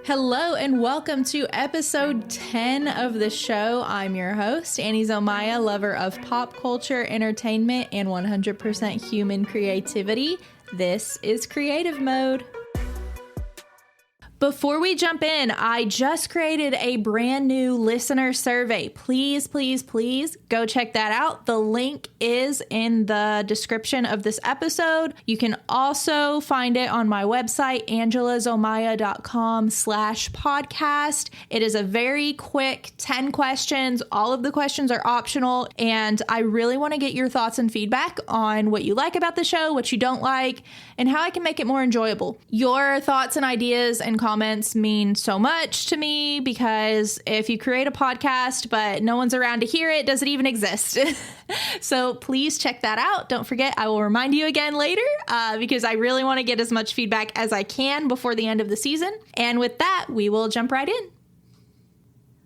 Hello and welcome to episode 10 of the show. I'm your host, Annie Zomaya, lover of pop culture, entertainment, and 100% human creativity. This is Creative Mode. Before we jump in, I just created a brand new listener survey. Please go check that out. The link is in the description of this episode. You can also find it on my website, angelazomaya.com/podcast. It is a very quick 10 questions. All of the questions are optional, and I really want to get your thoughts and feedback on what you like about the show, what you don't like, and how I can make it more enjoyable. Your thoughts and ideas and comments mean so much to me because if you create a podcast but no one's around to hear it, does it even exist? So please check that out. Don't forget, I will remind you again later because I really want to get as much feedback as I can before the end of the season. And with that, we will jump right in.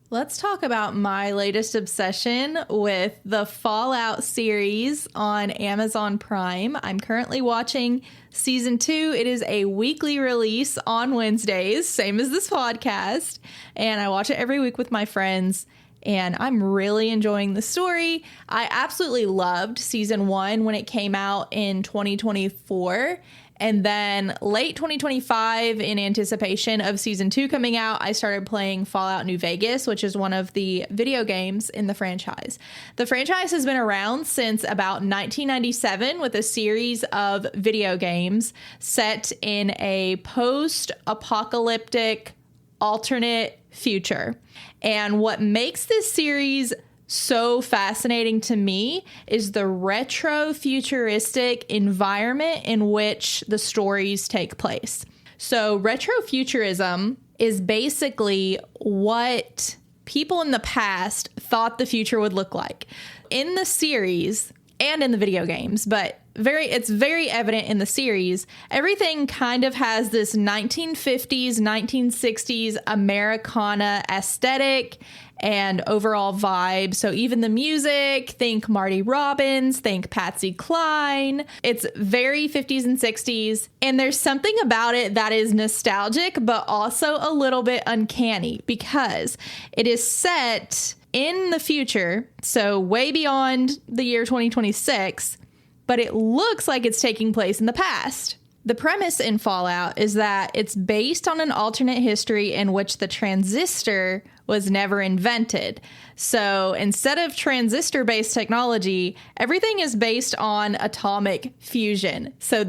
Let's talk about my latest obsession with the Fallout series on Amazon Prime. I'm currently watching season 2. It is a weekly release on Wednesdays, same as this podcast. And I watch it every week with my friends. And I'm really enjoying the story. I absolutely loved season 1 when it came out in 2024. And then late 2025, in anticipation of season 2 coming out, I started playing Fallout New Vegas, which is one of the video games in the franchise. The franchise has been around since about 1997 with a series of video games set in a post-apocalyptic alternate future. And what makes this series so fascinating to me is the retro-futuristic environment in which the stories take place. So retrofuturism is basically what people in the past thought the future would look like. In the series and in the video games, but it's very evident in the series, everything kind of has this 1950s, 1960s Americana aesthetic and overall vibe. So even the music, think Marty Robbins, think Patsy Cline. It's very 50s and 60s. And there's something about it that is nostalgic, but also a little bit uncanny because it is set in the future. So way beyond the year 2026, but it looks like it's taking place in the past. The premise in Fallout is that it's based on an alternate history in which the transistor was never invented. So instead of transistor-based technology, everything is based on atomic fusion. So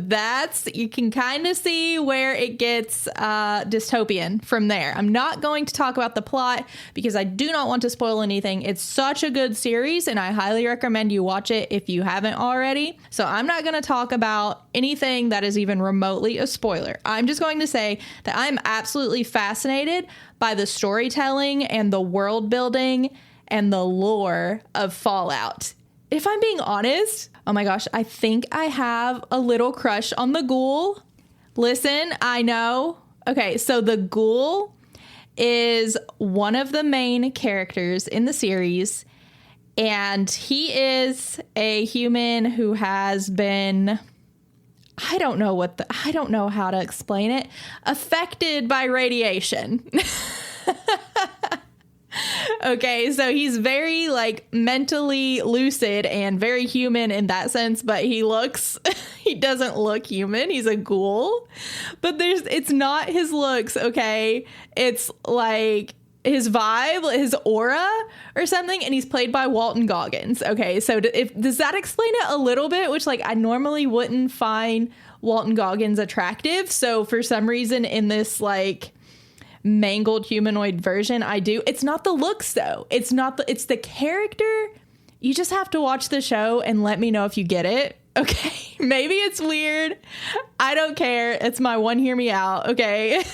you can kind of see where it gets dystopian from there. I'm not going to talk about the plot because I do not want to spoil anything. It's such a good series and I highly recommend you watch it if you haven't already. So I'm not going to talk about anything that is even remotely a spoiler. I'm just going to say that I'm absolutely fascinated by the storytelling and the world building and the lore of Fallout. If I'm being honest, oh my gosh, I think I have a little crush on the ghoul. Listen, I know. Okay, so the ghoul is one of the main characters in the series, and he is a human who has been, I don't know how to explain it, affected by radiation. Okay, so he's very mentally lucid and very human in that sense, but he doesn't look human. He's a ghoul, but it's not his looks. Okay. It's like his vibe, his aura or something. And he's played by Walton Goggins. Okay. So does that explain it a little bit? Which I normally wouldn't find Walton Goggins attractive. So for some reason in this mangled humanoid version, I do. It's not the looks though. It's the character. You just have to watch the show and let me know if you get it. Okay. Maybe it's weird. I don't care. It's my one hear me out. Okay.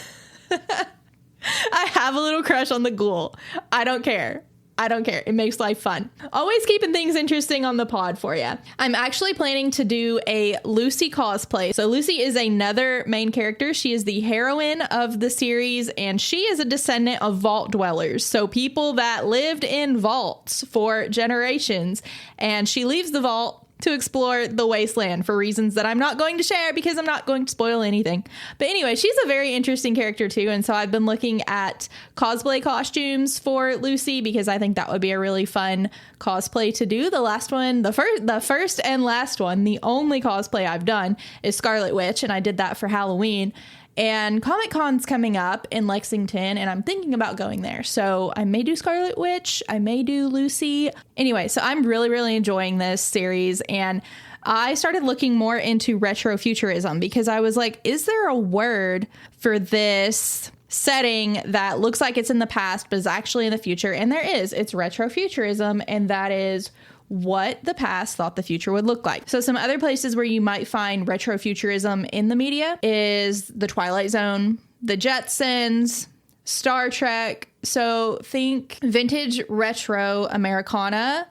I have a little crush on the ghoul. I don't care. It makes life fun. Always keeping things interesting on the pod for you. I'm actually planning to do a Lucy cosplay. So Lucy is another main character. She is the heroine of the series, and she is a descendant of vault dwellers. So people that lived in vaults for generations. And she leaves the vault to explore the wasteland for reasons that I'm not going to share because I'm not going to spoil anything. But anyway, she's a very interesting character too. And so I've been looking at cosplay costumes for Lucy because I think that would be a really fun cosplay to do. The last one, the first and last one, the only cosplay I've done is Scarlet Witch. And I did that for Halloween. And Comic-Con's coming up in Lexington, and I'm thinking about going there. So I may do Scarlet Witch. I may do Lucy. Anyway, so I'm really, really enjoying this series. And I started looking more into retrofuturism because I was like, is there a word for this setting that looks like it's in the past, but is actually in the future? And there is. It's retrofuturism, and that is what the past thought the future would look like. So some other places where you might find retrofuturism in the media is The Twilight Zone, The Jetsons, Star Trek. So think vintage retro Americana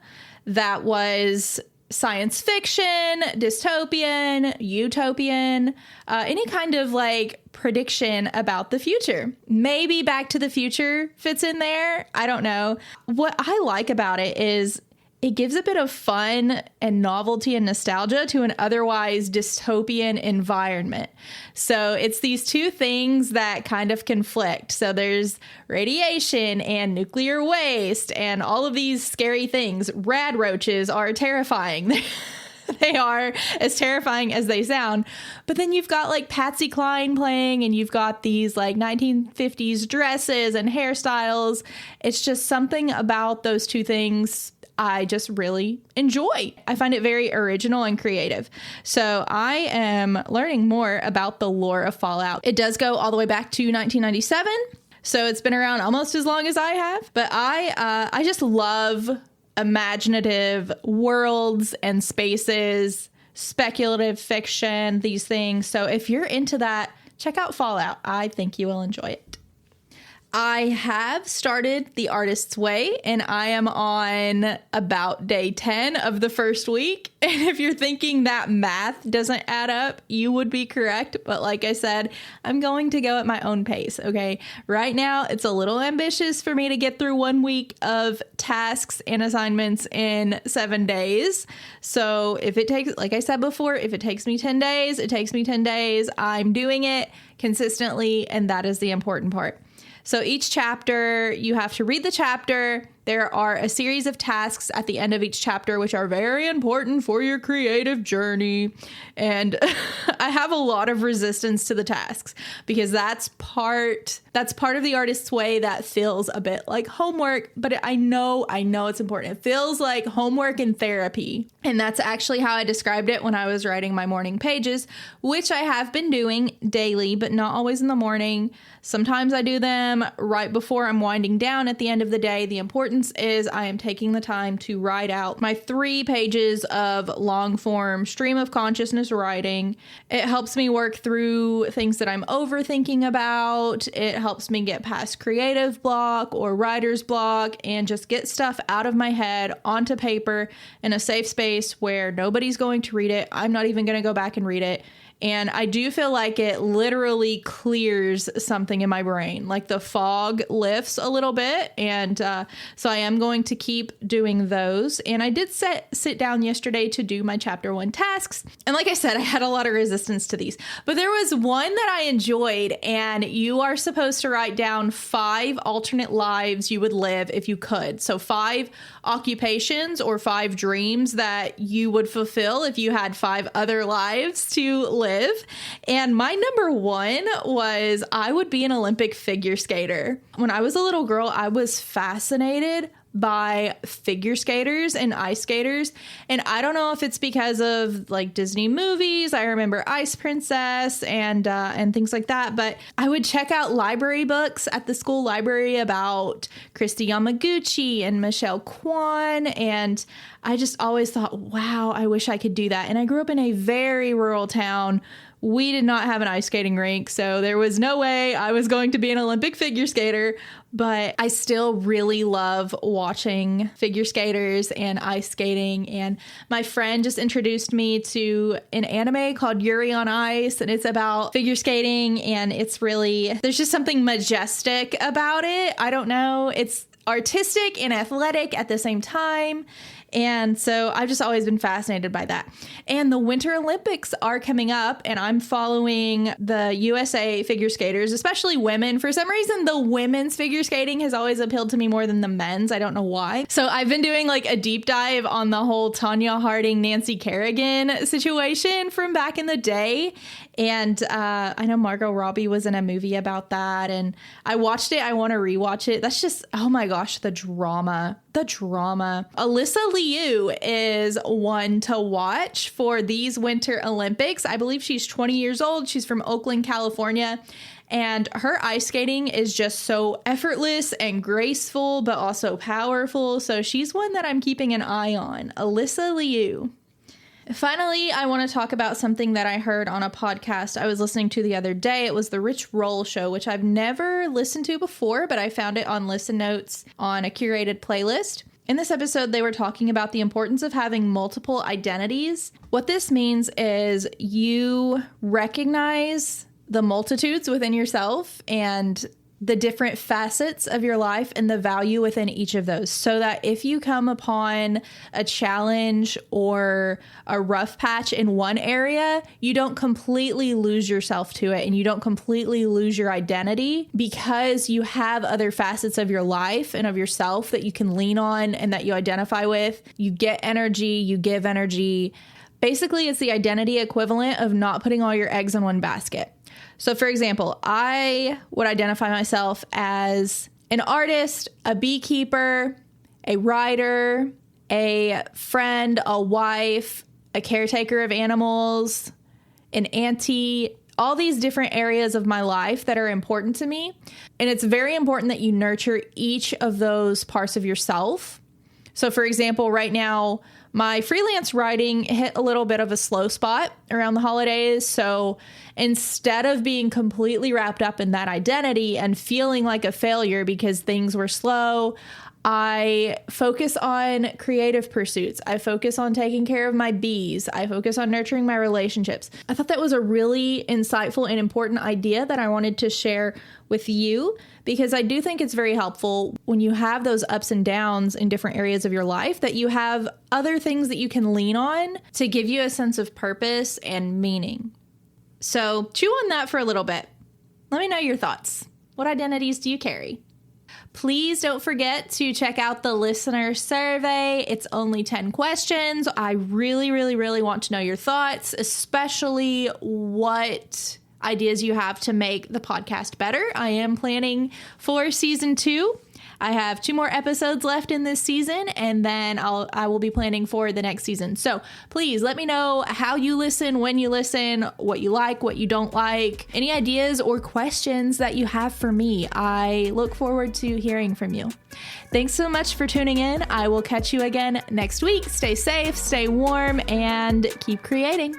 that was science fiction, dystopian, utopian, any kind of like prediction about the future. Maybe Back to the Future fits in there. I don't know. What I like about it is it gives a bit of fun and novelty and nostalgia to an otherwise dystopian environment. So it's these two things that kind of conflict. So there's radiation and nuclear waste and all of these scary things. Rad roaches are terrifying. They are as terrifying as they sound. But then you've got like Patsy Cline playing, and you've got these like 1950s dresses and hairstyles. It's just something about those two things I just really enjoy. I find it very original and creative. So I am learning more about the lore of Fallout. It does go all the way back to 1997. So it's been around almost as long as I have. But I just love imaginative worlds and spaces, speculative fiction, these things. So if you're into that, check out Fallout. I think you will enjoy it. I have started The Artist's Way, and I am on about day 10 of the first week. And if you're thinking that math doesn't add up, you would be correct. But like I said, I'm going to go at my own pace, okay? Right now, it's a little ambitious for me to get through 1 week of tasks and assignments in 7 days. So if it takes, like I said before, if it takes me 10 days, it takes me 10 days. I'm doing it consistently, and that is the important part. So each chapter, you have to read the chapter. There are a series of tasks at the end of each chapter, which are very important for your creative journey. And I have a lot of resistance to the tasks because that's part of The Artist's Way that feels a bit like homework, but I know it's important. It feels like homework and therapy. And that's actually how I described it when I was writing my morning pages, which I have been doing daily, but not always in the morning. Sometimes I do them right before I'm winding down at the end of the day. The importance is I am taking the time to write out my 3 pages of long form stream of consciousness writing. It helps me work through things that I'm overthinking about. It helps me get past creative block or writer's block and just get stuff out of my head onto paper in a safe space where nobody's going to read it. I'm not even going to go back and read it. And I do feel like it literally clears something in my brain, like the fog lifts a little bit. And so I am going to keep doing those. And I did sit down yesterday to do my chapter 1 tasks. And like I said, I had a lot of resistance to these, but there was one that I enjoyed. And you are supposed to write down 5 alternate lives you would live if you could. So 5 occupations or 5 dreams that you would fulfill if you had 5 other lives to live. And my number 1 was I would be an Olympic figure skater. When I was a little girl, I was fascinated by figure skaters and ice skaters. And I don't know if it's because of like Disney movies. I remember Ice Princess and things like that. But I would check out library books at the school library about Christy Yamaguchi and Michelle Kwan. And I just always thought, wow, I wish I could do that. And I grew up in a very rural town. We did not have an ice skating rink, so there was no way I was going to be an Olympic figure skater, but I still really love watching figure skaters and ice skating. And my friend just introduced me to an anime called Yuri on Ice, and it's about figure skating, and it's really, there's just something majestic about it. I don't know. It's artistic and athletic at the same time. And so I've just always been fascinated by that. And the Winter Olympics are coming up, and I'm following the USA figure skaters, especially women. For some reason, the women's figure skating has always appealed to me more than the men's. I don't know why. So I've been doing like a deep dive on the whole Tanya Harding, Nancy Kerrigan situation from back in the day. And I know Margot Robbie was in a movie about that, and I watched it. I want to rewatch it. That's just, oh my gosh, the drama. Alyssa Liu is one to watch for these Winter Olympics. I believe she's 20 years old. She's from Oakland, California. And her ice skating is just so effortless and graceful, but also powerful. So she's one that I'm keeping an eye on. Alyssa Liu. Finally, I want to talk about something that I heard on a podcast I was listening to the other day. It was the Rich Roll Show, which I've never listened to before, but I found it on Listen Notes on a curated playlist. In this episode, they were talking about the importance of having multiple identities. What this means is you recognize the multitudes within yourself and the different facets of your life and the value within each of those, so that if you come upon a challenge or a rough patch in one area, you don't completely lose yourself to it and you don't completely lose your identity, because you have other facets of your life and of yourself that you can lean on and that you identify with. You get energy, you give energy. Basically, it's the identity equivalent of not putting all your eggs in one basket. So for example, I would identify myself as an artist, a beekeeper, a writer, a friend, a wife, a caretaker of animals, an auntie, all these different areas of my life that are important to me. And it's very important that you nurture each of those parts of yourself. So for example, right now, my freelance writing hit a little bit of a slow spot around the holidays. So instead of being completely wrapped up in that identity and feeling like a failure because things were slow, I focus on creative pursuits. I focus on taking care of my bees. I focus on nurturing my relationships. I thought that was a really insightful and important idea that I wanted to share with you, because I do think it's very helpful when you have those ups and downs in different areas of your life, that you have other things that you can lean on to give you a sense of purpose and meaning. So chew on that for a little bit. Let me know your thoughts. What identities do you carry? Please don't forget to check out the listener survey. It's only 10 questions. I really, really, really want to know your thoughts, especially what ideas you have to make the podcast better. I am planning for season 2. I have 2 more episodes left in this season, and then I will be planning for the next season. So please let me know how you listen, when you listen, what you like, what you don't like, any ideas or questions that you have for me. I look forward to hearing from you. Thanks so much for tuning in. I will catch you again next week. Stay safe, stay warm, and keep creating.